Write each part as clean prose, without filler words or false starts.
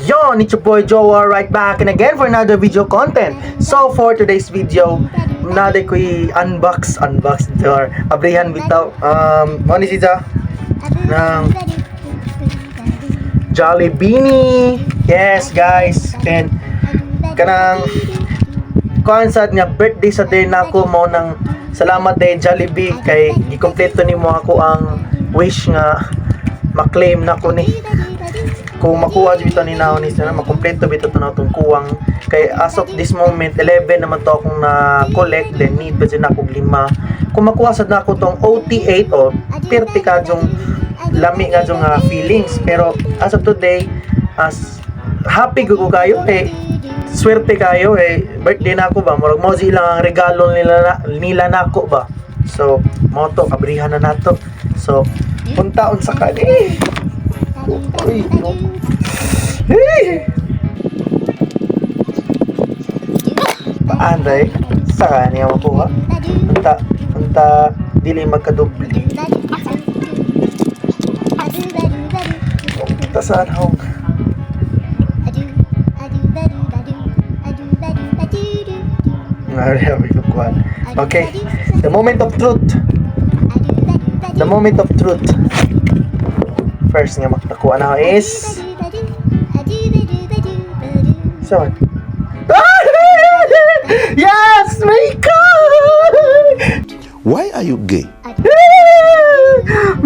Yon, it's your boy Joa right back and again for another video content. So for today's video, nade ko unbox door. Abrihan bitaw. Ano ni siya? Ng Jollibini. Yes guys. And kanang concert nga birthday sa day nako mo nang salamat day Jollibee kay gikompleto nimo ako ang wish nga ma-claim nako ni. Kung makuha dito ni naon ni sana makompleto bitaw to na tong kuwang kay as of this moment 11 naman to akong na collect, then need pa din ako 5. Kung makuha sad nako tong OT8 o 30 ka jung lami nga jung feelings, pero as of today as happy ko kayo swerte kayo birthday na ako ba murag mo lang ang regalo nila nako ba. So mo to abrihan na nato. So puntaon sa kani. Uy, no. Hey! Paanday? Saka niya makuha? Punta, dili magkadubli. Punta saan hong? Okay, the moment of truth. The moment of truth. First nga magnakuha na is so yes, Mika! Why are you gay?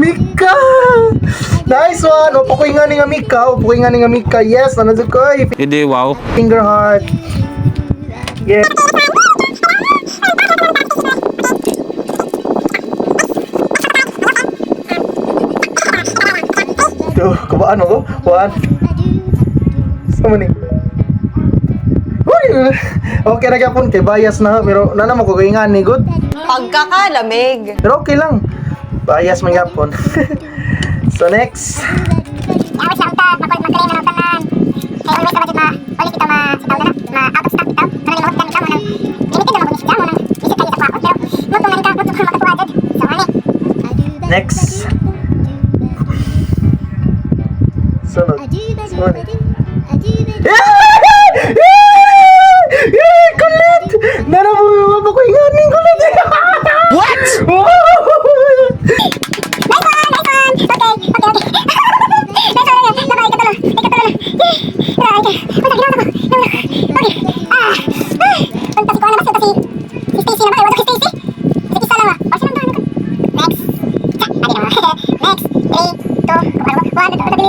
Mika! Nice one! Upukoy nga ni nga Mika. Yes, ano ko Hindi, wow. Finger heart. Yes. Kubaan mo ko? One. Sama ni. Okay na kapon kay bias na pero nana mo ko kay ngani good. Pagkakalamig. Pero okay lang. Bias man yapon. So next. Awit lang ta, makoy magkalain na tanan. Kay always ka ba ulit kita sitaw na out of stock bitaw. Kanang mo kan kamo nang limited na magunis jamo nang isa kayo sa kwakot pero mo to nga makapuwagad. So ani. Next. Sunod. Kulit! Nana mo ko inganing kulit. What? Nice one!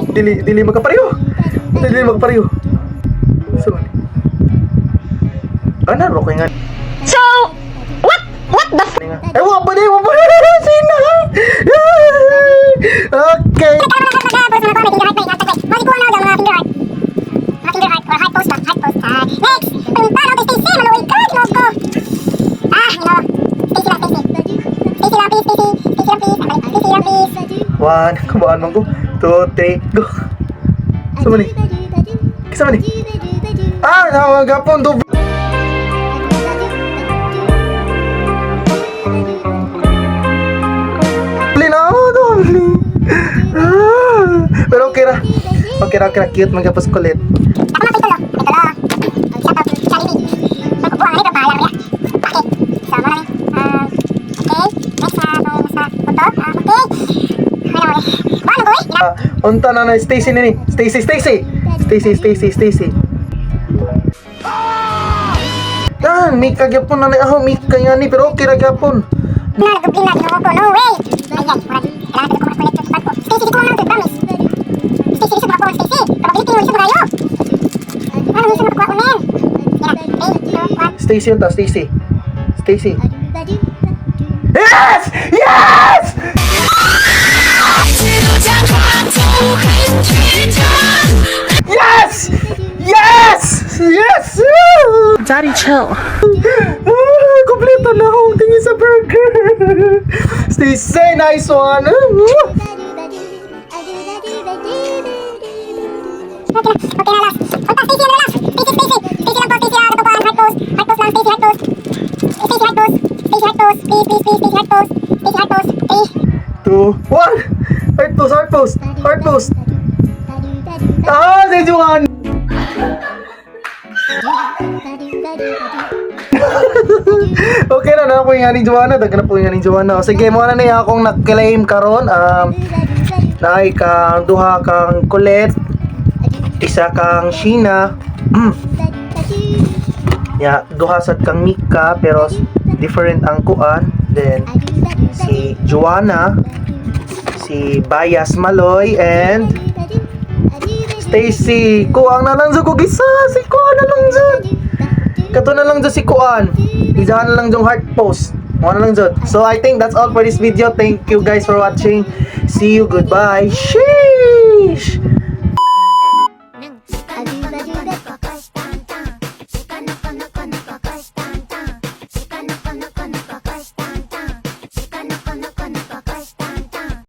Okay. Dili magkapareho. So, ano ko nga? So, what the f***? Wa ba sina? Okay. One, kabaan mo ko. 2, 3, go. Sama ni. Gapon to. Pero okay ra. Cute magkapos kulit. Unta na Stacy nini. Stacy. Mika gyapon na ako Mika yan ni pero okay ra gyapon. No way. Ayan, kailangan ko kulit sa ko. Stacy, ko na promise. Stacy, isa ko Stacy. Kapabilitin mo siya kayo. Ano yung sunod ko unen? Yan, 3, 2, 1. Stacy unta, Stacy. Yes! Yes! Daddy, chill. Kompleto na akong tingin sa burger. Stacy, nice one. Okay na last. Punta Stacy na last. Stacy lang po, Stacy heart post lang, Stacy heart post. Please, heart post. 2, 1. Heart post. Ah, si Juan. Okay na po yung ani Joanna. Dagan na po yung ani Joanna. Sige, mo na niya akong na-claim karon. Naay kang duha kang Colette, isa kang Sheena. Ya, duha sad kang Mika pero different ang kuan. Then si Joanna, si Bayas Maloy, and Stacy. Kuang na lang ko gisa. Si Kuan na lang dyan. Kato na lang dyan si Kuan. Isahan na lang dyan heart post. Mga na lang dyan. So I think that's all for this video. Thank you guys for watching. See you. Goodbye. Sheesh!